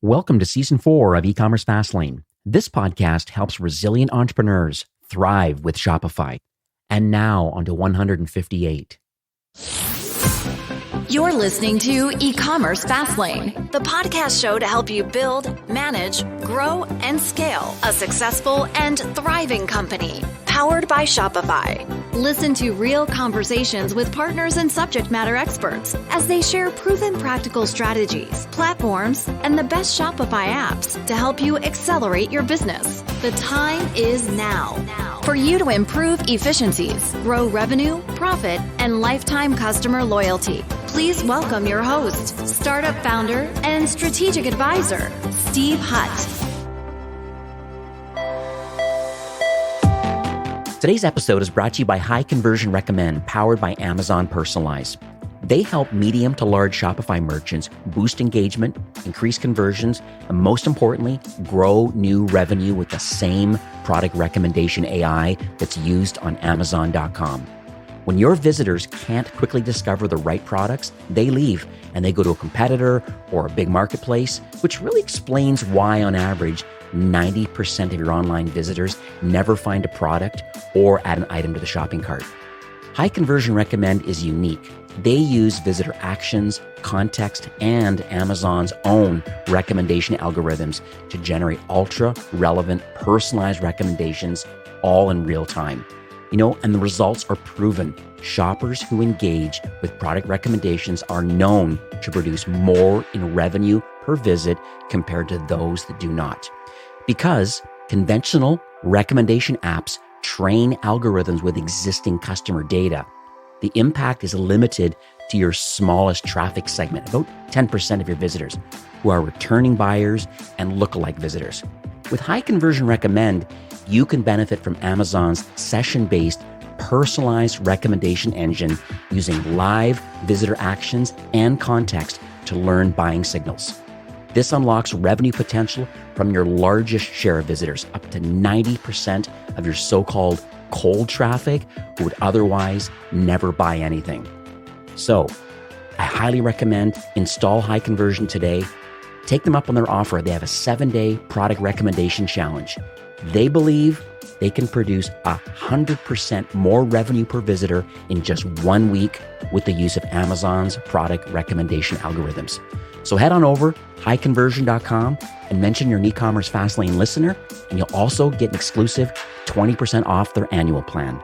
Welcome to Season 4 of E-commerce Fastlane. This podcast helps resilient entrepreneurs thrive with Shopify. And now on to 158. You're listening to E-commerce Fastlane, the podcast show to help you build, manage, grow, and scale a successful and thriving company, powered by Shopify. Listen to real conversations with partners and subject matter experts as they share proven practical strategies, platforms, and the best Shopify apps to help you accelerate your business. The time is now for you to improve efficiencies, grow revenue, profit, and lifetime customer loyalty. Please welcome your host, startup founder and strategic advisor, Steve Hutt. Today's episode is brought to you by High Conversion Recommend, powered by Amazon Personalize. They help medium to large Shopify merchants boost engagement, increase conversions, and most importantly, grow new revenue with the same product recommendation AI that's used on Amazon.com. When your visitors can't quickly discover the right products, they leave and they go to a competitor or a big marketplace, which really explains why, on average, 90% of your online visitors never find a product or add an item to the shopping cart. High Conversion Recommend is unique. They use visitor actions, context, and Amazon's own recommendation algorithms to generate ultra-relevant, personalized recommendations all in real time. And the results are proven. Shoppers who engage with product recommendations are known to produce more in revenue per visit compared to those that do not. Because conventional recommendation apps train algorithms with existing customer data, the impact is limited to your smallest traffic segment, about 10% of your visitors, who are returning buyers and lookalike visitors. With High Conversion Recommend, you can benefit from Amazon's session-based personalized recommendation engine using live visitor actions and context to learn buying signals. This unlocks revenue potential from your largest share of visitors, up to 90% of your so-called cold traffic who would otherwise never buy anything. So, I highly recommend install High Conversion today. Take them up on their offer. They have a 7-day product recommendation challenge. They believe they can produce 100% more revenue per visitor in just 1 week with the use of Amazon's product recommendation algorithms. So head on over highconversion.com and mention you're an E-commerce Fastlane listener, and you'll also get an exclusive 20% off their annual plan.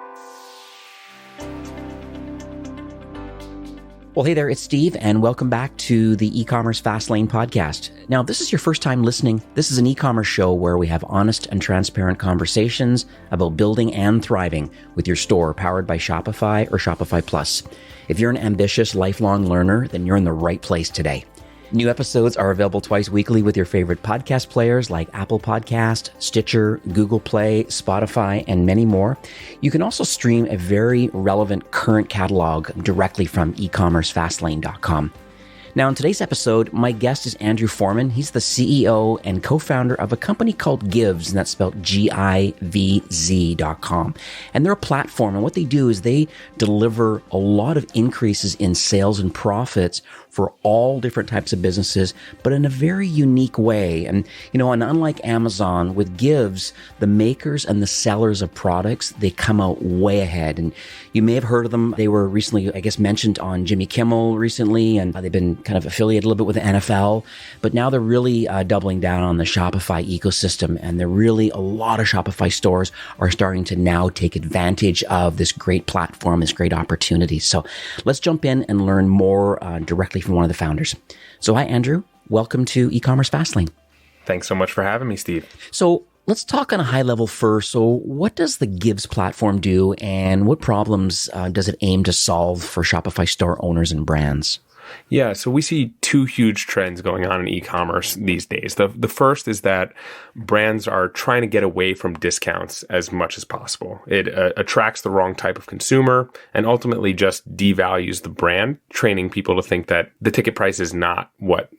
Well, hey there, it's Steve, and welcome back to the E-commerce Fastlane podcast. Now, if this is your first time listening, this is an e-commerce show where we have honest and transparent conversations about building and thriving with your store powered by Shopify or Shopify Plus. If you're an ambitious, lifelong learner, then you're in the right place today. New episodes are available twice weekly with your favorite podcast players like Apple Podcast, Stitcher, Google Play, Spotify, and many more. You can also stream a very relevant current catalog directly from ecommercefastlane.com. Now, in today's episode, my guest is Andrew Foreman. He's the CEO and co-founder of a company called Givz, and that's spelled Givz.com. And they're a platform, and what they do is they deliver a lot of increases in sales and profits for all different types of businesses, but in a very unique way. And, and unlike Amazon, with Givz, the makers and the sellers of products, they come out way ahead. And you may have heard of them. They were recently, mentioned on Jimmy Kimmel recently, and they've been kind of affiliated a little bit with the NFL, but now they're really doubling down on the Shopify ecosystem. And a lot of Shopify stores are starting to now take advantage of this great platform, this great opportunity. So let's jump in and learn more directly from one of the founders. So hi, Andrew. Welcome to E-commerce Fastlane. Thanks so much for having me, Steve. So let's talk on a high level first. So what does the Givz platform do, and what problems does it aim to solve for Shopify store owners and brands? Yeah, so we see two huge trends going on in e-commerce these days. The first is that brands are trying to get away from discounts as much as possible. It attracts the wrong type of consumer and ultimately just devalues the brand, training people to think that the ticket price is not what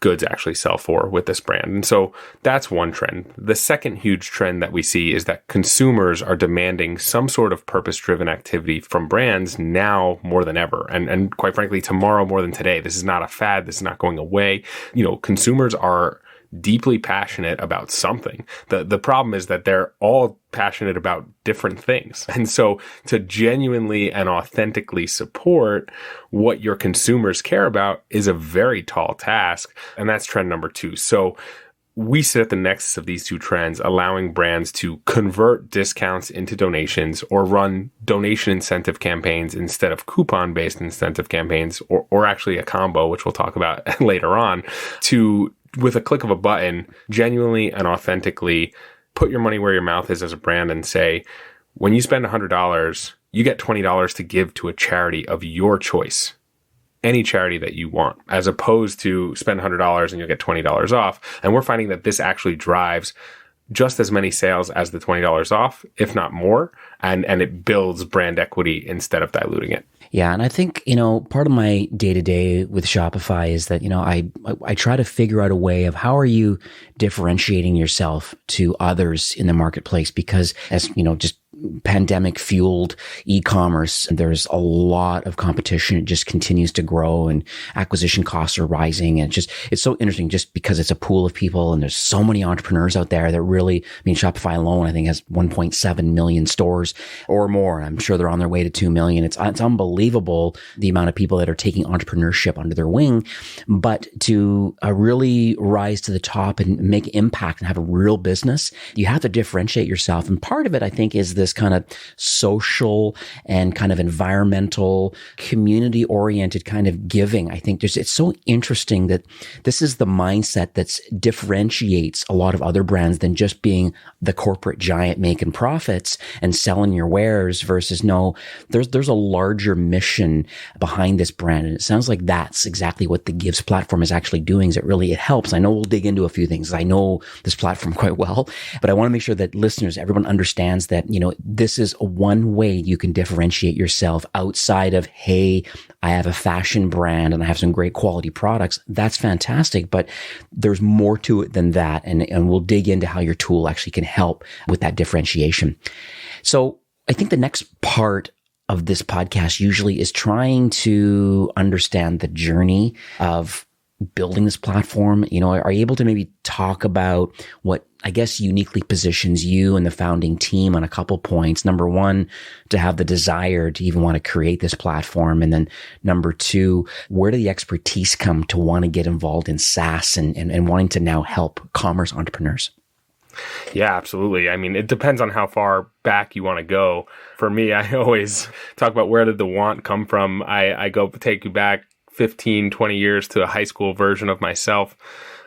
goods actually sell for with this brand. And so that's one trend. The second huge trend that we see is that consumers are demanding some sort of purpose-driven activity from brands now more than ever. And quite frankly, tomorrow more than today. This is not a fad. This is not going away. Consumers are deeply passionate about something. The problem is that they're all passionate about different things. And so to genuinely and authentically support what your consumers care about is a very tall task. And that's trend number 2. So we sit at the nexus of these two trends, allowing brands to convert discounts into donations or run donation incentive campaigns instead of coupon-based incentive campaigns, or actually a combo, which we'll talk about later on, to, with a click of a button, genuinely and authentically put your money where your mouth is as a brand and say, when you spend $100, you get $20 to give to a charity of your choice. Any charity that you want, as opposed to spend $100 and you'll get $20 off. And we're finding that this actually drives just as many sales as the $20 off, if not more. And it builds brand equity instead of diluting it. Yeah. And I think, part of my day to day with Shopify is that, I try to figure out a way of how are you differentiating yourself to others in the marketplace? Because as, just pandemic fueled e-commerce, there's a lot of competition. It just continues to grow and acquisition costs are rising. And it's so interesting just because it's a pool of people and there's so many entrepreneurs out there that really, Shopify alone, I think has 1.7 million stores or more. I'm sure they're on their way to 2 million. It's unbelievable the amount of people that are taking entrepreneurship under their wing, but to really rise to the top and make impact and have a real business, you have to differentiate yourself. And part of it, I think, is this kind of social and kind of environmental, community-oriented kind of giving. I think it's so interesting that this is the mindset that differentiates a lot of other brands than just being the corporate giant making profits and selling your wares versus no, there's a larger mission behind this brand. And it sounds like that's exactly what the Gives platform is actually doing. Is it helps. I know we'll dig into a few things. I know this platform quite well, but I want to make sure that listeners, everyone understands that, this is one way you can differentiate yourself outside of, hey, I have a fashion brand and I have some great quality products. That's fantastic, but there's more to it than that. And we'll dig into how your tool actually can help with that differentiation. So I think the next part of this podcast usually is trying to understand the journey of building this platform. Are you able to maybe talk about what I guess uniquely positions you and the founding team on a couple points? Number one, to have the desire to even want to create this platform. And then number two, where did the expertise come to want to get involved in SaaS and wanting to now help commerce entrepreneurs? Yeah, absolutely. It depends on how far back you want to go. For me, I always talk about where did the want come from. I go take you back 15, 20 years to a high school version of myself,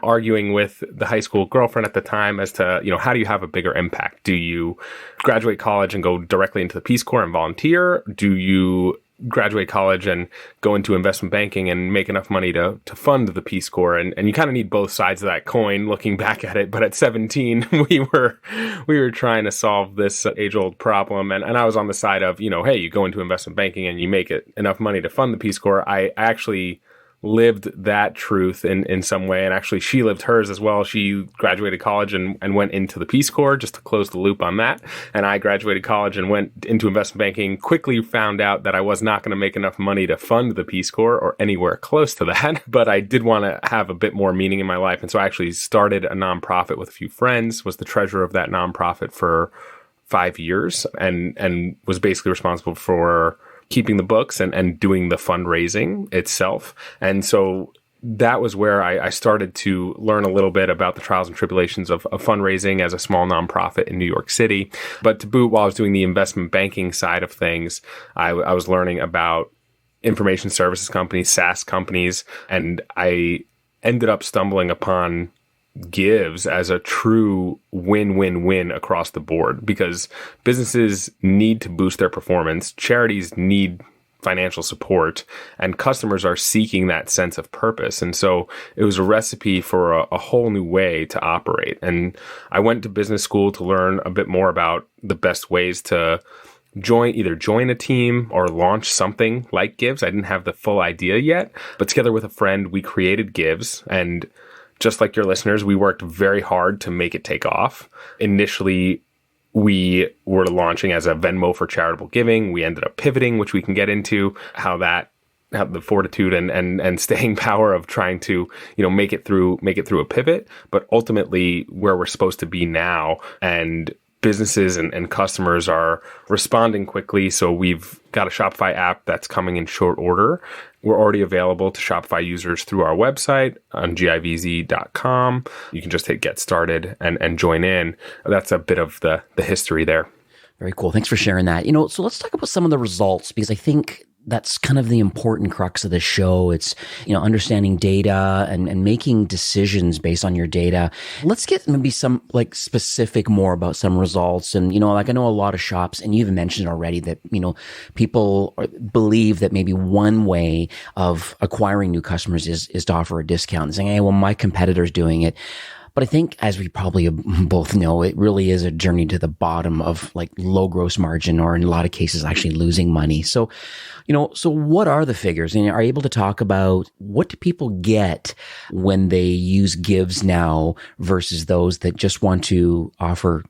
arguing with the high school girlfriend at the time as to, how do you have a bigger impact? Do you graduate college and go directly into the Peace Corps and volunteer? Do you graduate college and go into investment banking and make enough money to fund the Peace Corps? And you kind of need both sides of that coin looking back at it. But at 17, we were trying to solve this age-old problem. And I was on the side of, hey, you go into investment banking and you make it enough money to fund the Peace Corps. I actually lived that truth in some way. And actually, she lived hers as well. She graduated college and went into the Peace Corps, just to close the loop on that. And I graduated college and went into investment banking, quickly found out that I was not going to make enough money to fund the Peace Corps or anywhere close to that. But I did want to have a bit more meaning in my life. And so I actually started a nonprofit with a few friends, was the treasurer of that nonprofit for 5 years, and was basically responsible for keeping the books and doing the fundraising itself. And so that was where I started to learn a little bit about the trials and tribulations of fundraising as a small nonprofit in New York City. But to boot, while I was doing the investment banking side of things, I was learning about information services companies, SaaS companies, and I ended up stumbling upon Gives as a true win-win-win across the board, because businesses need to boost their performance, charities need financial support, and customers are seeking that sense of purpose. And so it was a recipe for a whole new way to operate. And I went to business school to learn a bit more about the best ways to either join a team or launch something like Gives. I didn't have the full idea yet, but together with a friend, we created Gives. And just like your listeners, we worked very hard to make it take off. Initially, we were launching as a Venmo for charitable giving. We ended up pivoting, which we can get into how that have the fortitude and staying power of trying to, make it through a pivot, but ultimately where we're supposed to be now, and businesses and customers are responding quickly. So we've got a Shopify app that's coming in short order. We're already available to Shopify users through our website on givz.com. You can just hit get started and join in. That's a bit of the history there. Very cool. Thanks for sharing that. So let's talk about some of the results, because I think that's kind of the important crux of the show. It's, understanding data and making decisions based on your data. Let's get maybe some specific more about some results. And, I know a lot of shops, and you even mentioned already that, people believe that maybe one way of acquiring new customers is to offer a discount and saying, hey, well, my competitor's doing it. But I think, as we probably both know, it really is a journey to the bottom of low gross margin, or in a lot of cases actually losing money. So, so what are the figures? And are you able to talk about what do people get when they use Gives now versus those that just want to offer,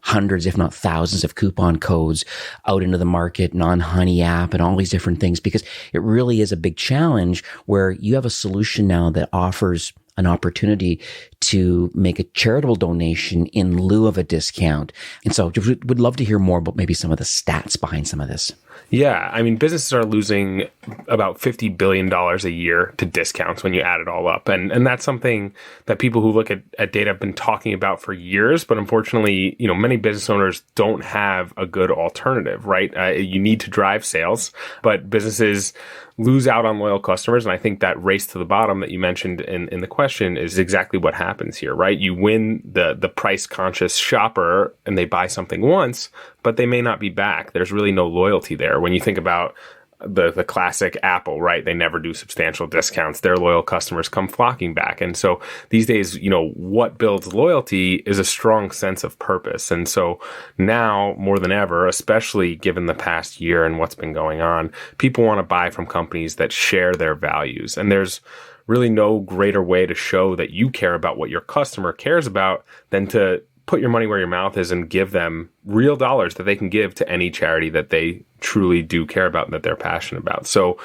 hundreds, if not thousands of coupon codes out into the market, non-Honey app and all these different things? Because it really is a big challenge where you have a solution now that offers an opportunity to make a charitable donation in lieu of a discount. And so would love to hear more about maybe some of the stats behind some of this. Yeah, I mean, businesses are losing about $50 billion a year to discounts when you add it all up. And that's something that people who look at data have been talking about for years. But unfortunately, many business owners don't have a good alternative, right? You need to drive sales, but businesses lose out on loyal customers. And I think that race to the bottom that you mentioned in the question is exactly what happens here, right? You win the price conscious shopper and they buy something once, but they may not be back. There's really no loyalty there. When you think about the classic Apple, right? They never do substantial discounts. Their loyal customers come flocking back. And so these days, what builds loyalty is a strong sense of purpose. And so now more than ever, especially given the past year and what's been going on, people want to buy from companies that share their values. And there's really no greater way to show that you care about what your customer cares about than to put your money where your mouth is and give them real dollars that they can give to any charity that they truly do care about and that they're passionate about. So,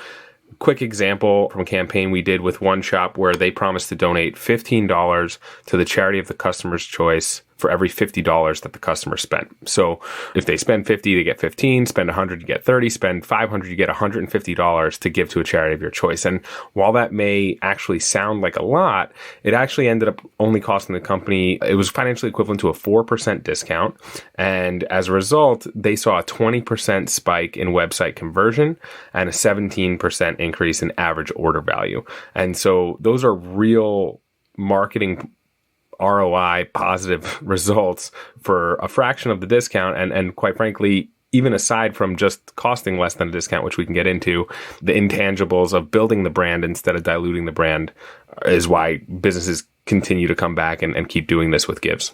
quick example from a campaign we did with one shop where they promised to donate $15 to the charity of the customer's choice for every $50 that the customer spent. So if they spend 50, they get 15, spend 100, you get 30, spend 500, you get $150 to give to a charity of your choice. And while that may actually sound like a lot, it actually ended up only costing the company, it was financially equivalent to a 4% discount. And as a result, they saw a 20% spike in website conversion and a 17% increase in average order value. And so those are real marketing ROI positive results for a fraction of the discount. And quite frankly, even aside from just costing less than a discount, which we can get into, the intangibles of building the brand instead of diluting the brand is why businesses continue to come back and keep doing this with Gives.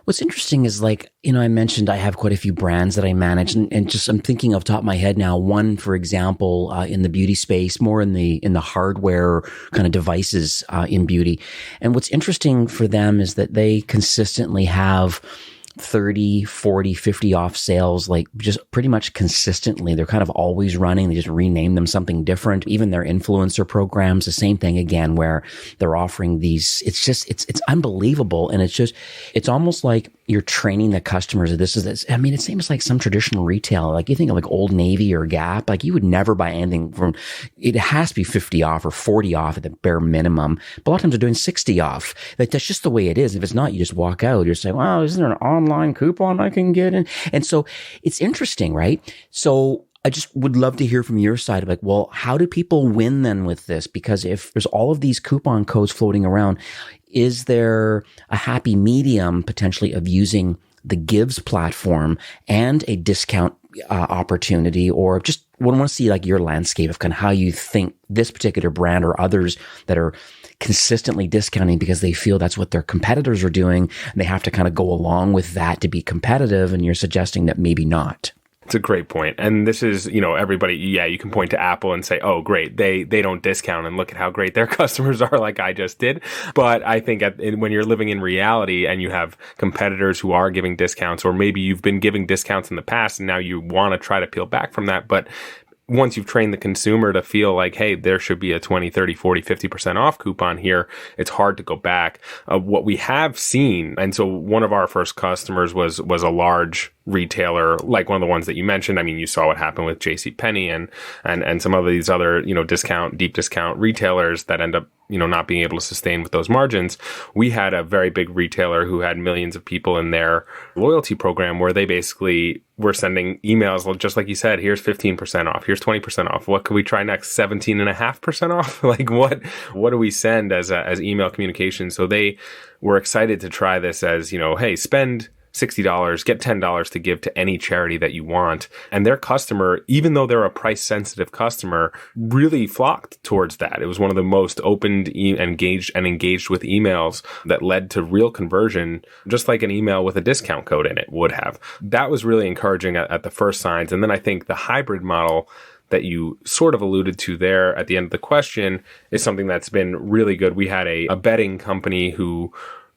What's interesting is I mentioned I have quite a few brands that I manage, and just I'm thinking off the top of my head now, one, for example, in the beauty space, more in the hardware kind of devices in beauty. And what's interesting for them is that they consistently have 30, 40, 50 off sales, just pretty much consistently. They're kind of always running. They just rename them something different. Even their influencer programs, the same thing again, where they're offering these. It's unbelievable. And it's almost like you're training the customers that this is this. I mean, it seems like some traditional retail, you think of Old Navy or Gap, you would never buy anything from, it has to be 50 off or 40 off at the bare minimum. But a lot of times they're doing 60 off. That's just the way it is. If it's not, you just walk out. You're saying, wow, isn't there an online coupon I can get in? And so it's interesting, right? So I just would love to hear from your side of well, how do people win then with this? Because if there's all of these coupon codes floating around, is there a happy medium potentially of using the Gives platform and a discount opportunity? Or just want to see your landscape of kind of how you think this particular brand or others that are consistently discounting because they feel that's what their competitors are doing, and they have to kind of go along with that to be competitive, and you're suggesting that maybe not. It's a great point. And this is, everybody, you can point to Apple and say, oh, great, they don't discount and look at how great their customers are, like I just did. But I think when you're living in reality and you have competitors who are giving discounts, or maybe you've been giving discounts in the past and now you want to try to peel back from that, but once you've trained the consumer to feel like, hey, there should be a 20, 30, 40, 50% off coupon here, it's hard to go back. What we have seen, and so one of our first customers was a large retailer, like one of the ones that you mentioned. I mean, you saw what happened with JCPenney and some of these other, deep discount retailers that end up, not being able to sustain with those margins. We had a very big retailer who had millions of people in their loyalty program where they basically were sending emails, just like you said, here's 15% off, here's 20% off. What could we try next? 17.5% off? Like what do we send as email communication? So they were excited to try this as, hey, spend $60, get $10 to give to any charity that you want. And their customer, even though they're a price sensitive customer, really flocked towards that. It was one of the most opened, engaged with emails that led to real conversion, just like an email with a discount code in it would have. That was really encouraging at the first signs. And then I think the hybrid model that you sort of alluded to there at the end of the question is something that's been really good. We had a betting company who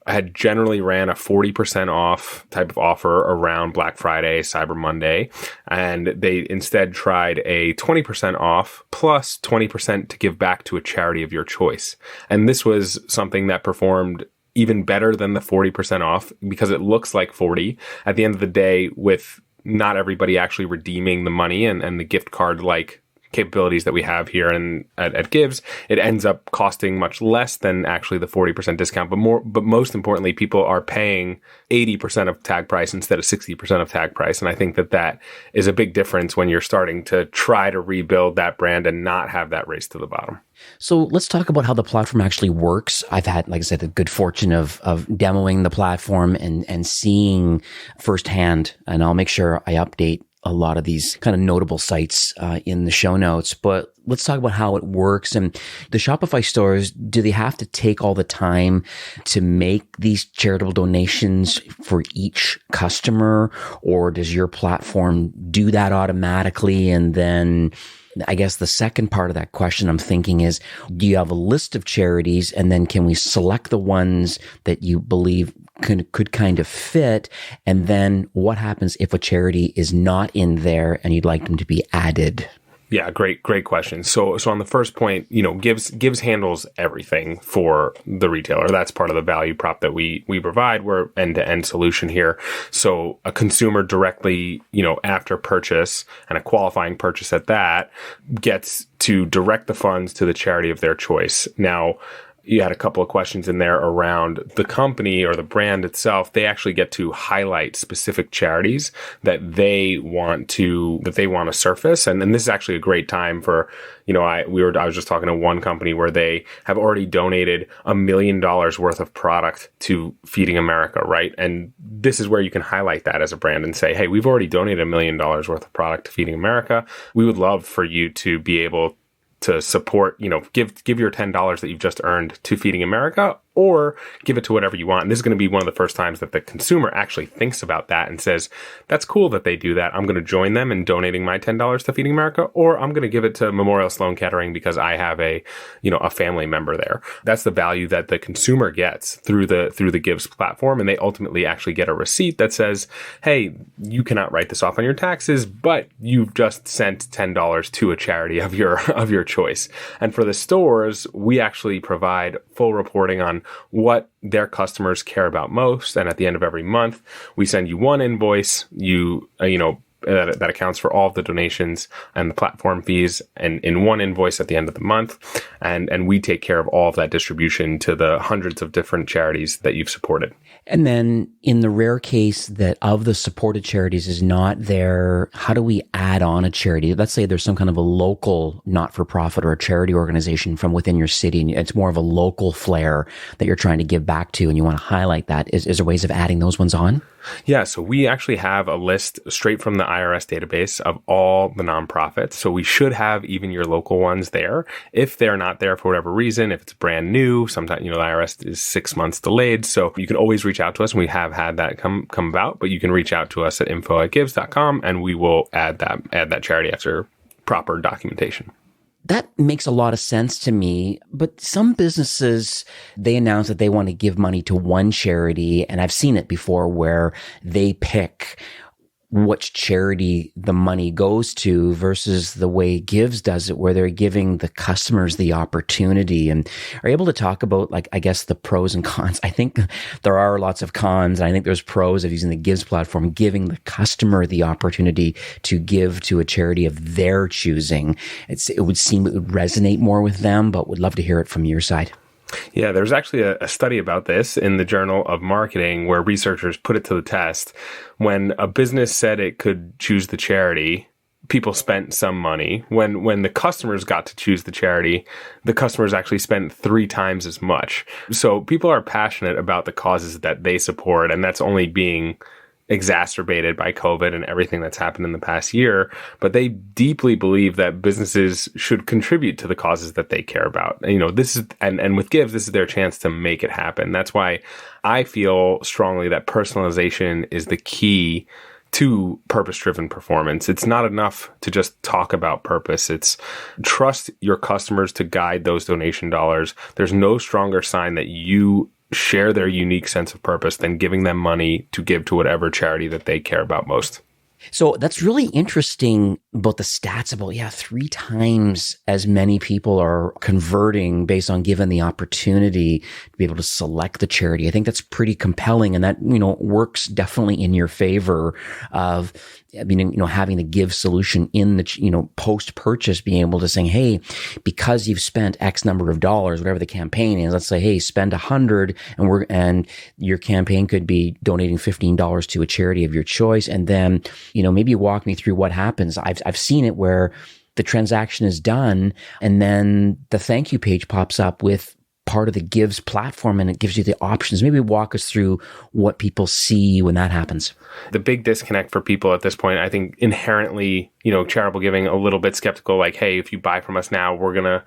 had generally ran a 40% off type of offer around Black Friday, Cyber Monday, and they instead tried a 20% off plus 20% to give back to a charity of your choice. And this was something that performed even better than the 40% off because it looks like 40. At the end of the day, with not everybody actually redeeming the money and the gift card like capabilities that we have here and at Gives, it ends up costing much less than actually the 40% discount. But most importantly, people are paying 80% of tag price instead of 60% of tag price. And I think that is a big difference when you're starting to try to rebuild that brand and not have that race to the bottom. So let's talk about how the platform actually works. I've had, like I said, the good fortune of demoing the platform and seeing firsthand, and I'll make sure I update a lot of these kind of notable sites in the show notes. But let's talk about how it works. And the Shopify stores, do they have to take all the time to make these charitable donations for each customer? Or does your platform do that automatically? And then I guess the second part of that question I'm thinking is, do you have a list of charities? And then can we select the ones that you believe could kind of fit? And then what happens if a charity is not in there and you'd like them to be added? Yeah, great question. So on the first point, Gives handles everything for the retailer. That's part of the value prop that we provide. We're end-to-end solution here. So a consumer directly, after purchase and a qualifying purchase at that, gets to direct the funds to the charity of their choice. Now, you had a couple of questions in there around the company or the brand itself. They actually get to highlight specific charities that they want to surface. And this is actually a great time for, I was just talking to one company where they have already donated $1 million worth of product to Feeding America, right? And this is where you can highlight that as a brand and say, hey, we've already donated $1 million worth of product to Feeding America. We would love for you to be able to support, give your $10 that you've just earned to Feeding America, or give it to whatever you want. And this is going to be one of the first times that the consumer actually thinks about that and says, that's cool that they do that. I'm going to join them in donating my $10 to Feeding America, or I'm going to give it to Memorial Sloan Kettering because I have a family member there. That's the value that the consumer gets through the Gives platform. And they ultimately actually get a receipt that says, hey, you cannot write this off on your taxes, but you've just sent $10 to a charity of your choice. And for the stores, we actually provide full reporting on what their customers care about most. And at the end of every month, we send you one invoice, that accounts for all of the donations and the platform fees, and in one invoice at the end of the month. And we take care of all of that distribution to the hundreds of different charities that you've supported. And then in the rare case that of the supported charities is not there, how do we add on a charity? Let's say there's some kind of a local not-for-profit or a charity organization from within your city, and it's more of a local flair that you're trying to give back to, and you want to highlight that. Is there ways of adding those ones on? Yeah, so we actually have a list straight from the IRS database of all the nonprofits. So we should have even your local ones there. If they're not there for whatever reason, if it's brand new, sometimes, the IRS is 6 months delayed. So you can always reach out to us, and we have had that come about, but you can reach out to us at info@gives.com, and we will add that charity after proper documentation. That makes a lot of sense to me, but some businesses, they announce that they want to give money to one charity, and I've seen it before where they pick which charity the money goes to versus the way Gives does it, where they're giving the customers the opportunity and are able to talk about, like, I guess the pros and cons. I think there are lots of cons, and I think there's pros of using the Gives platform, giving the customer the opportunity to give to a charity of their choosing. It would seem it would resonate more with them, but would love to hear it from your side. Yeah, there's actually a study about this in the Journal of Marketing where researchers put it to the test. When a business said it could choose the charity, people spent some money. When the customers got to choose the charity, the customers actually spent 3 times as much. So people are passionate about the causes that they support, and that's only being exacerbated by COVID and everything that's happened in the past year. But they deeply believe that businesses should contribute to the causes that they care about. And, this is, and with Gives, this is their chance to make it happen. That's why I feel strongly that personalization is the key to purpose-driven performance. It's not enough to just talk about purpose. It's trust your customers to guide those donation dollars. There's no stronger sign that you share their unique sense of purpose than giving them money to give to whatever charity that they care about most. So that's really interesting about the stats about, 3 times as many people are converting based on given the opportunity to be able to select the charity. I think that's pretty compelling, and that, works definitely in your favor of, having the Give solution in the, post-purchase, being able to say, hey, because you've spent X number of dollars, whatever the campaign is, let's say, hey, spend 100 and your campaign could be donating $15 to a charity of your choice. And then, maybe you walk me through what happens. I've seen it where the transaction is done and then the thank you page pops up with part of the Gives platform and it gives you the options. Maybe walk us through what people see when that happens. The big disconnect for people at this point, I think inherently, charitable giving, a little bit skeptical, like, hey, if you buy from us now, we're going to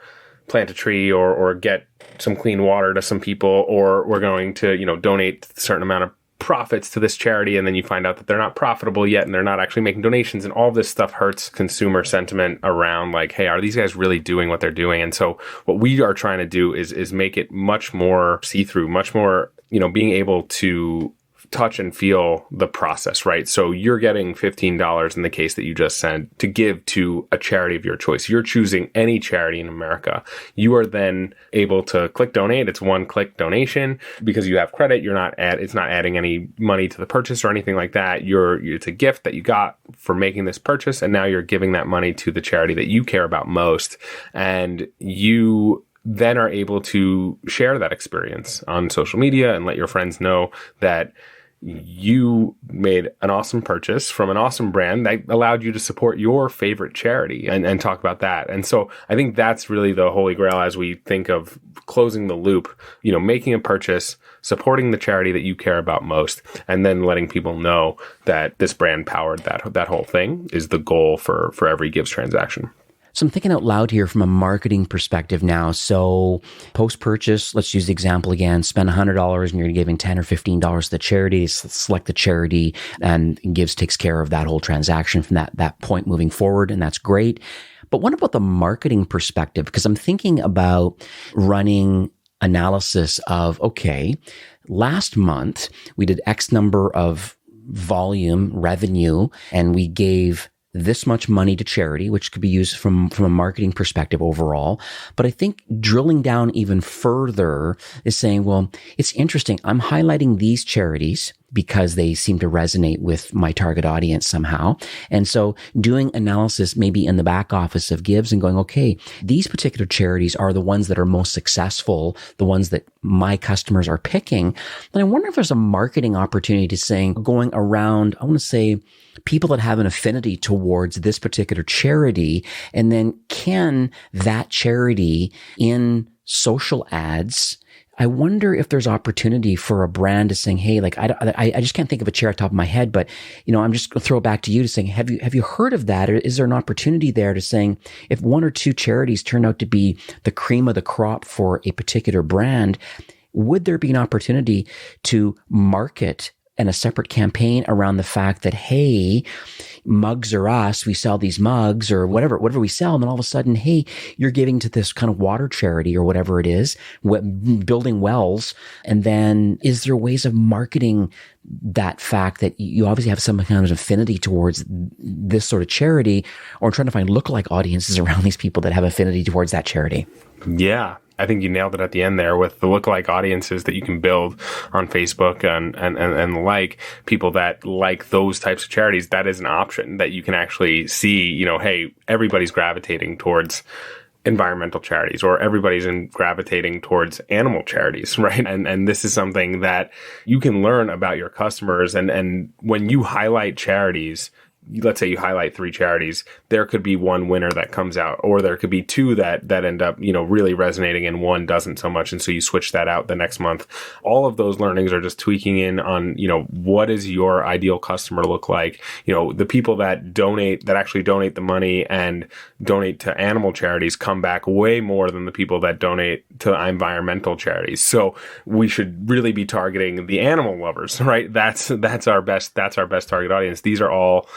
plant a tree or get some clean water to some people, or we're going to, donate a certain amount of profits to this charity, and then you find out that they're not profitable yet and they're not actually making donations, and all this stuff hurts consumer sentiment around, like, hey, are these guys really doing what they're doing? And so what we are trying to do is make it much more see-through, much more, being able to touch and feel the process, right? So you're getting $15 in the case that you just said to give to a charity of your choice. You're choosing any charity in America. You are then able to click donate. It's one-click donation because you have credit. It's not adding any money to the purchase or anything like that. It's a gift that you got for making this purchase, and now you're giving that money to the charity that you care about most. And you then are able to share that experience on social media and let your friends know that you made an awesome purchase from an awesome brand that allowed you to support your favorite charity and talk about that. And so I think that's really the holy grail as we think of closing the loop, making a purchase, supporting the charity that you care about most, and then letting people know that this brand powered that whole thing is the goal for every Gives transaction. So I'm thinking out loud here from a marketing perspective now. So post-purchase, let's use the example again, spend $100 and you're giving $10 or $15 to the charity, select the charity, and Gives takes care of that whole transaction from that point moving forward, and that's great. But what about the marketing perspective? Because I'm thinking about running analysis of, okay, last month we did X number of volume revenue and we gave this much money to charity, which could be used from a marketing perspective overall. But I think drilling down even further is saying, well, it's interesting. I'm highlighting these charities because they seem to resonate with my target audience somehow. And so doing analysis maybe in the back office of Gives and going, okay, these particular charities are the ones that are most successful, the ones that my customers are picking. But I wonder if there's a marketing opportunity to saying, going around, I want to say, people that have an affinity towards this particular charity, and then can that charity in social ads, I wonder if there's opportunity for a brand to saying, hey, like, I just can't think of a chair at the top of my head, but, I'm just going to throw it back to you to saying, have you heard of that? Or is there an opportunity there to saying, if 1 or 2 charities turn out to be the cream of the crop for a particular brand, would there be an opportunity to market and a separate campaign around the fact that, hey, mugs are us. We sell these mugs or whatever we sell. And then all of a sudden, hey, you're giving to this kind of water charity or whatever it is, building wells. And then is there ways of marketing that fact that you obviously have some kind of affinity towards this sort of charity, or trying to find lookalike audiences around these people that have affinity towards that charity? Yeah. I think you nailed it at the end there with the lookalike audiences that you can build on Facebook and like people that like those types of charities. That is an option that you can actually see, hey, everybody's gravitating towards environmental charities, or everybody's gravitating towards animal charities, right? And this is something that you can learn about your customers. And when you highlight charities, let's say you highlight 3 charities, there could be one winner that comes out, or there could be 2 that end up, really resonating and one doesn't so much. And so you switch that out the next month. All of those learnings are just tweaking in on, what does your ideal customer look like? The people that actually donate the money and donate to animal charities come back way more than the people that donate to environmental charities. So we should really be targeting the animal lovers, right? That's our best target audience. These are all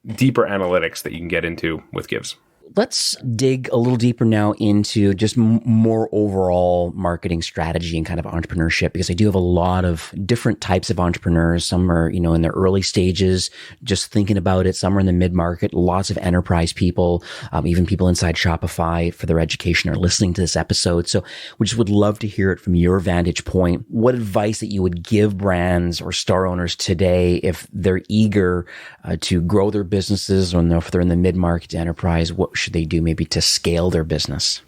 deeper analytics that you can get into with Givz. Let's dig a little deeper now into just more overall marketing strategy and kind of entrepreneurship, because I do have a lot of different types of entrepreneurs. Some are, in their early stages, just thinking about it. Some are in the mid-market, lots of enterprise people, even people inside Shopify for their education are listening to this episode. So we just would love to hear it from your vantage point. What advice that you would give brands or store owners today if they're eager to grow their businesses, or if they're in the mid-market to enterprise, what should they do maybe to scale their business?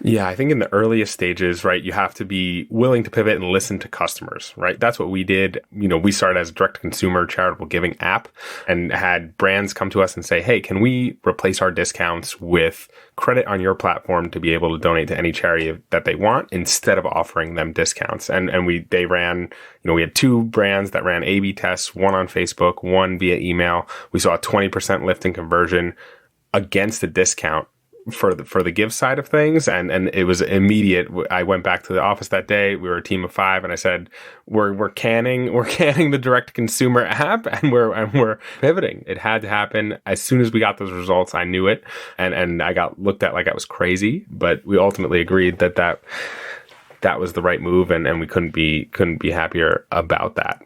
Yeah, I think in the earliest stages, right, you have to be willing to pivot and listen to customers, right? That's what we did. We started as a direct-to-consumer charitable giving app and had brands come to us and say, hey, can we replace our discounts with credit on your platform to be able to donate to any charity that they want instead of offering them discounts? And they ran, we had 2 brands that ran A/B tests, one on Facebook, one via email. We saw a 20% lift in conversion against a discount for the Givz side of things. And it was immediate. I went back to the office that day. We were a team of 5 and I said, we're canning the direct to consumer app and we're pivoting. It had to happen. As soon as we got those results, I knew it. And I got looked at like I was crazy, but we ultimately agreed that was the right move. And we couldn't be happier about that.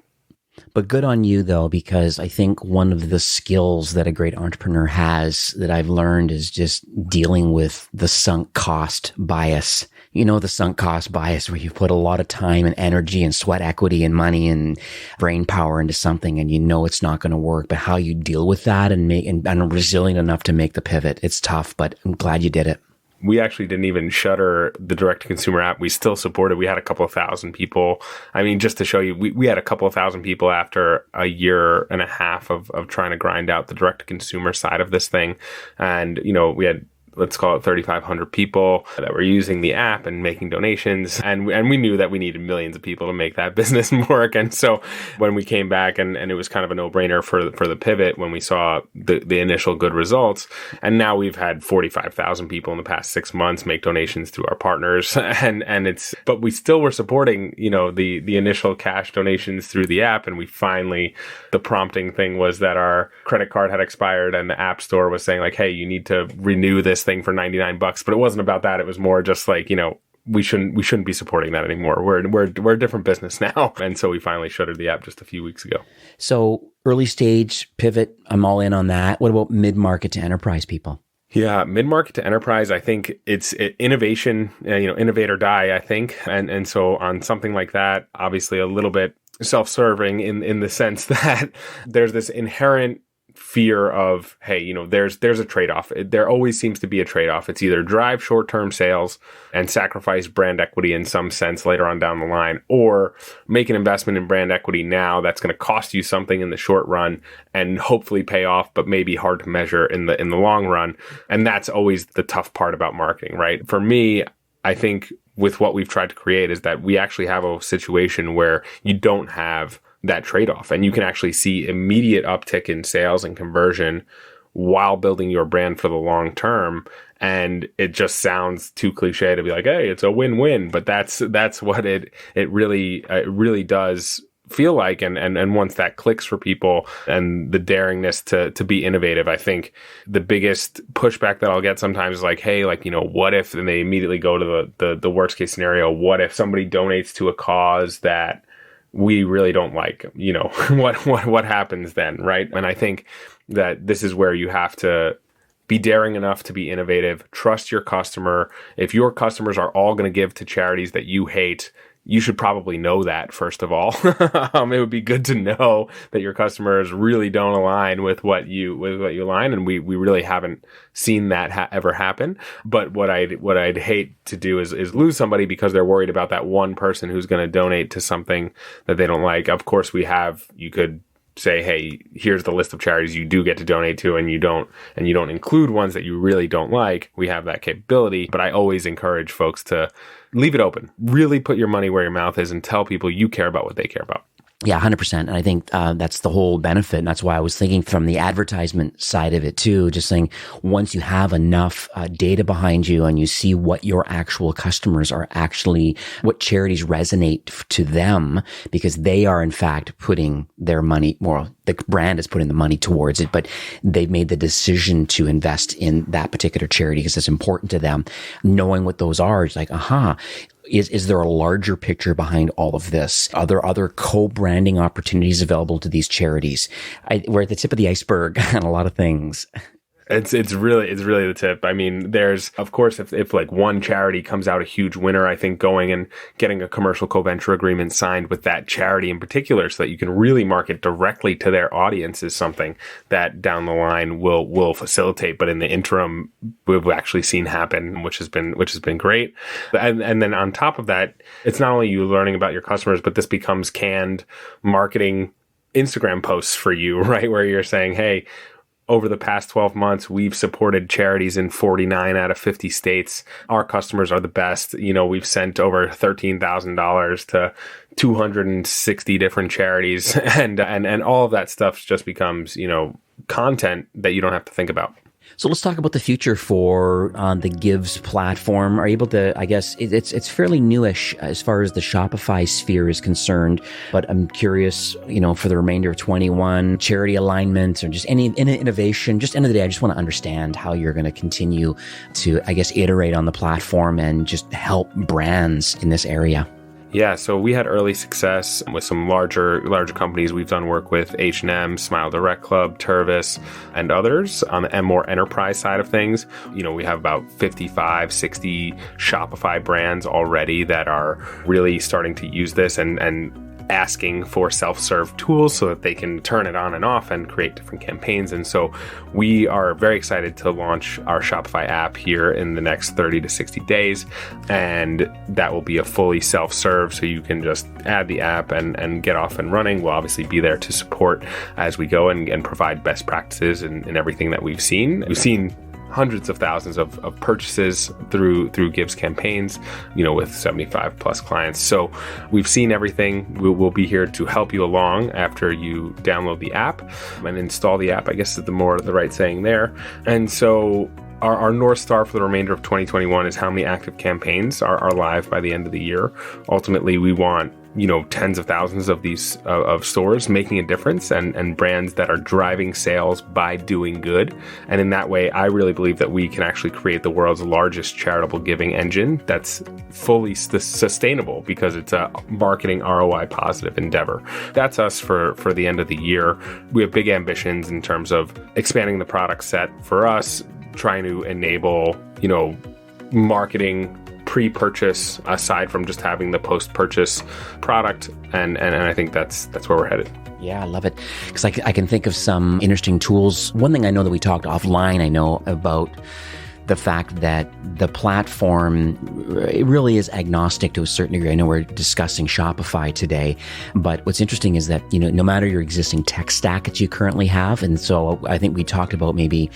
But good on you, though, because I think one of the skills that a great entrepreneur has that I've learned is just dealing with the sunk cost bias. The sunk cost bias where you put a lot of time and energy and sweat equity and money and brain power into something and it's not going to work, but how you deal with that and are resilient enough to make the pivot. It's tough, but I'm glad you did it. We actually didn't even shutter the direct-to-consumer app. We still supported. We had a couple of thousand people. I mean, just to show you, we had a couple of thousand people after a year and a half of trying to grind out the direct-to-consumer side of this thing. And, we had, let's call it 3,500 people that were using the app and making donations. And we knew that we needed millions of people to make that business work. And so when we came back and it was kind of a no-brainer for the pivot when we saw the initial good results. And now we've had 45,000 people in the past 6 months make donations through our partners. But we still were supporting, the initial cash donations through the app. And the prompting thing was that our credit card had expired and the app store was saying like, hey, you need to renew this thing for $99, but it wasn't about that. It was more just like, we shouldn't be supporting that anymore. We're a different business now. And so we finally shuttered the app just a few weeks ago. So early stage pivot, I'm all in on that. What about mid-market to enterprise people? Yeah, mid-market to enterprise, I think it's innovation, innovate or die, I think. And so on something like that, obviously a little bit self-serving in the sense that there's this inherent fear of, hey, there's a trade-off. There always seems to be a trade-off. It's either drive short-term sales and sacrifice brand equity in some sense later on down the line, or make an investment in brand equity now that's going to cost you something in the short run and hopefully pay off, but maybe hard to measure in the long run. And that's always the tough part about marketing, right? For me, I think with what we've tried to create is that we actually have a situation where you don't have that trade-off and you can actually see immediate uptick in sales and conversion while building your brand for the long term. And it just sounds too cliche to be like, hey, it's a win-win, but that's what it really does feel like. And once that clicks for people and the daringness to be innovative, I think the biggest pushback that I'll get sometimes is like, hey, like, what if, and they immediately go to the worst case scenario, what if somebody donates to a cause that we really don't like, what happens then, right? And I think that this is where you have to be daring enough to be innovative, trust your customer. If your customers are all going to give to charities that you hate, you should probably know that, first of all. It would be good to know that your customers really don't align with what you align, and we really haven't seen that ever happen. But what I'd hate to do is lose somebody because they're worried about that one person who's going to donate to something that they don't like. Of course, you could say, hey, here's the list of charities you do get to donate to, and you don't include ones that you really don't like. We have that capability, but I always encourage folks to leave it open. Really put your money where your mouth is and tell people you care about what they care about. Yeah, 100%. And I think that's the whole benefit. And that's why I was thinking from the advertisement side of it too, just saying once you have enough data behind you and you see what your actual customers are actually, what charities resonate to them, because they are in fact putting their money, the brand is putting the money towards it, but they've made the decision to invest in that particular charity because it's important to them. Knowing what those are, it's like, Is there a larger picture behind all of this? Are there other co-branding opportunities available to these charities? We're at the tip of the iceberg on a lot of things. It's really the tip. I mean, there's, of course, if like one charity comes out a huge winner, I think going and getting a commercial co-venture agreement signed with that charity in particular so that you can really market directly to their audience is something that down the line will facilitate. But in the interim, we've actually seen happen, which has been great. And then on top of that, it's not only you learning about your customers, but this becomes canned marketing Instagram posts for you, right? Where you're saying, hey, over the past 12 months, we've supported charities in 49 out of 50 states. Our customers are the best. We've sent over $13,000 to 260 different charities, and all of that stuff just becomes, content that you don't have to think about. So let's talk about the future for the Gives platform. Are you able to, I guess, it's fairly newish as far as the Shopify sphere is concerned, but I'm curious, for the remainder of 21, charity alignment or just any innovation, just end of the day, I just want to understand how you're going to continue to, I guess, iterate on the platform and just help brands in this area. Yeah, so we had early success with some larger companies. We've done work with H&M, Smile Direct Club, Tervis, and others on the more enterprise side of things. We have about 55, 60 Shopify brands already that are really starting to use this and asking for self-serve tools so that they can turn it on and off and create different campaigns. And so we are very excited to launch our Shopify app here in the next 30 to 60 days. And that will be a fully self-serve, so you can just add the app and get off and running. We'll obviously be there to support as we go and provide best practices in everything that we've seen. We've seen hundreds of thousands of purchases through Gives campaigns, with 75 plus clients. So we've seen everything. We'll be here to help you along after you download the app and install the app, I guess is the right saying there. And so our North Star for the remainder of 2021 is how many active campaigns are live by the end of the year. Ultimately, we want tens of thousands of these of stores making a difference and brands that are driving sales by doing good. And in that way, I really believe that we can actually create the world's largest charitable giving engine that's fully sustainable because it's a marketing ROI positive endeavor. That's us for the end of the year. We have big ambitions in terms of expanding the product set for us, trying to enable, marketing pre-purchase aside from just having the post-purchase product. And I think that's where we're headed. Yeah, I love it. Because I can think of some interesting tools. One thing I know that we talked offline, I know about the fact that the platform, it really is agnostic to a certain degree. I know we're discussing Shopify today, but what's interesting is that, no matter your existing tech stack that you currently have, and so I think we talked about maybe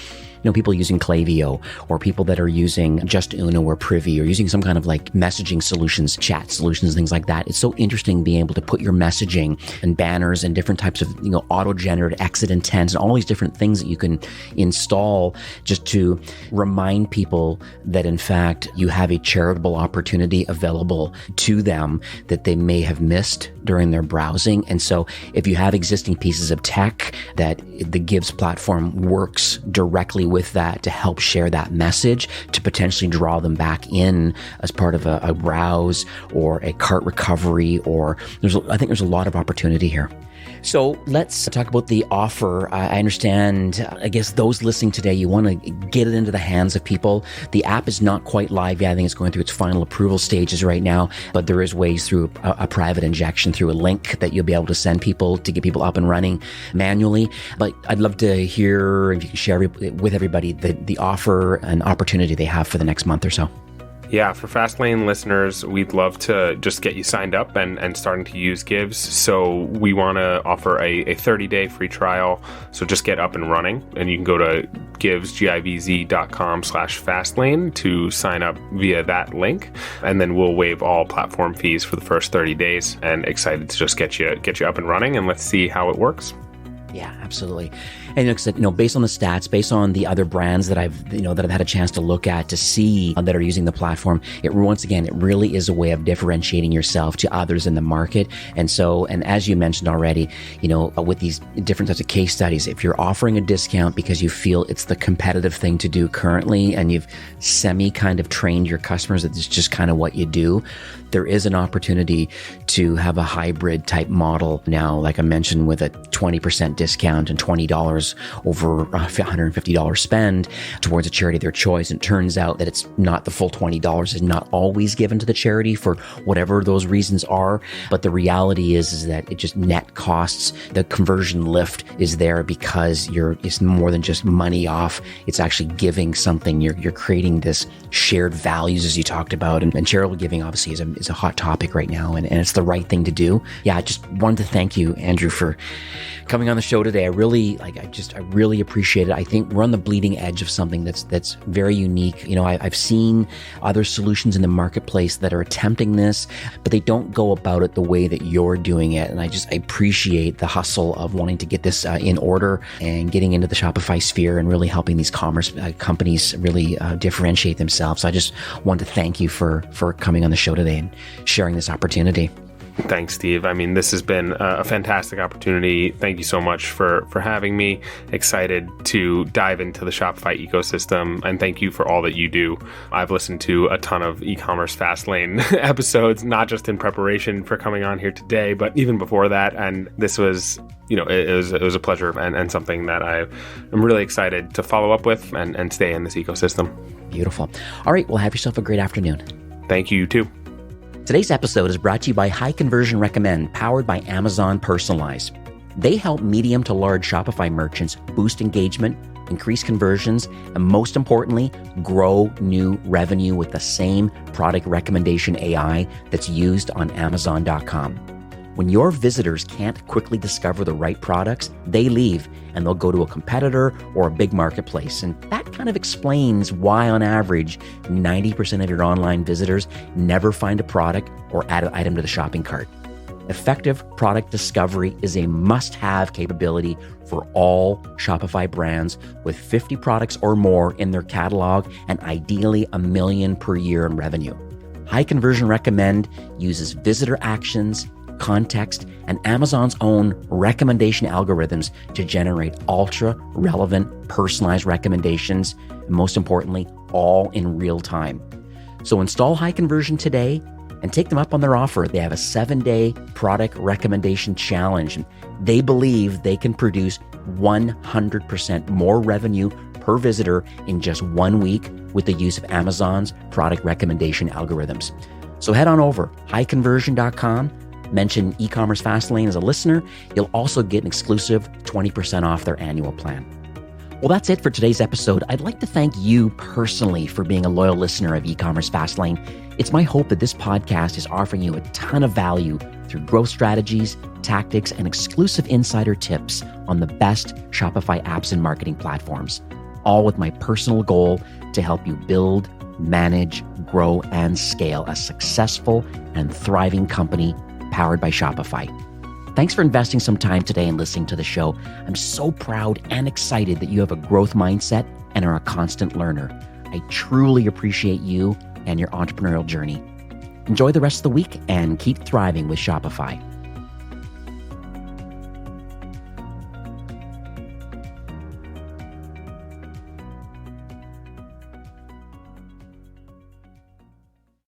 people using Klaviyo or people that are using Just Uno or Privy or using some kind of like messaging solutions, chat solutions, things like that. It's so interesting being able to put your messaging and banners and different types of, auto-generated exit intents and all these different things that you can install just to remind remind people that in fact you have a charitable opportunity available to them that they may have missed during their browsing. And so if you have existing pieces of tech that the Givz platform works directly with that to help share that message, to potentially draw them back in as part of a browse or a cart recovery, or I think there's a lot of opportunity here. So let's talk about the offer. I understand, I guess those listening today, you want to get it into the hands of people. The app is not quite live yet. I think it's going through its final approval stages right now, but there is ways through a private injection through a link that you'll be able to send people to get people up and running manually. But I'd love to hear if you can share with everybody the offer and opportunity they have for the next month or so. Yeah, for Fastlane listeners, we'd love to just get you signed up and starting to use Givz. So we want to offer a 30-day free trial. So just get up and running, and you can go to givz.com/Fastlane to sign up via that link. And then we'll waive all platform fees for the first 30 days, and excited to just get you up and running, and let's see how it works. Yeah, absolutely. And based on the stats, based on the other brands that I've had a chance to look at to see that are using the platform, it really is a way of differentiating yourself to others in the market. And as you mentioned already, with these different types of case studies, if you're offering a discount because you feel it's the competitive thing to do currently, and you've kind of trained your customers that it's just kind of what you do, there is an opportunity to have a hybrid type model now, like I mentioned, with a 20% discount and $20 over a $150 spend towards a charity of their choice. And it turns out that it's not the full $20 is not always given to the charity for whatever those reasons are. But the reality is that it just net costs. The conversion lift is there because it's more than just money off. It's actually giving something. You're creating this shared values, as you talked about. And charitable giving obviously is a hot topic right now, and it's the right thing to do. Yeah, I just wanted to thank you, Andrew, for coming on the show today. I really appreciate it. I think we're on the bleeding edge of something that's very unique. I've seen other solutions in the marketplace that are attempting this, but they don't go about it the way that you're doing it. And I appreciate the hustle of wanting to get this in order and getting into the Shopify sphere and really helping these commerce companies really differentiate themselves. So I just want to thank you for coming on the show today and sharing this opportunity. Thanks, Steve. I mean, this has been a fantastic opportunity. Thank you so much for having me. Excited to dive into the Shopify ecosystem, and thank you for all that you do. I've listened to a ton of e-commerce Fastlane episodes, not just in preparation for coming on here today, but even before that. And this was, it was a pleasure and something that I am really excited to follow up with and stay in this ecosystem. Beautiful. All right. Well, have yourself a great afternoon. Thank you, too. Today's episode is brought to you by High Conversion Recommend, powered by Amazon Personalized. They help medium to large Shopify merchants boost engagement, increase conversions, and most importantly, grow new revenue with the same product recommendation AI that's used on Amazon.com. When your visitors can't quickly discover the right products, they leave and they'll go to a competitor or a big marketplace. And that kind of explains why, on average, 90% of your online visitors never find a product or add an item to the shopping cart. Effective product discovery is a must-have capability for all Shopify brands with 50 products or more in their catalog and ideally $1 million per year in revenue. High Conversion Recommend uses visitor actions, context, and Amazon's own recommendation algorithms to generate ultra-relevant, personalized recommendations, and most importantly, all in real time. So install High Conversion today and take them up on their offer. They have a 7-day product recommendation challenge, and they believe they can produce 100% more revenue per visitor in just 1 week with the use of Amazon's product recommendation algorithms. So head on over, highconversion.com, mention e-commerce Fastlane as a listener. You'll also get an exclusive 20% off their annual plan. Well, that's it for today's episode. I'd like to thank you personally for being a loyal listener of e-commerce Fastlane. It's my hope that this podcast is offering you a ton of value through growth strategies, tactics, and exclusive insider tips on the best Shopify apps and marketing platforms, all with my personal goal to help you build, manage, grow, and scale a successful and thriving company powered by Shopify. Thanks for investing some time today and listening to the show. I'm so proud and excited that you have a growth mindset and are a constant learner. I I truly appreciate you and your entrepreneurial journey. Enjoy the rest of the week and keep thriving with Shopify.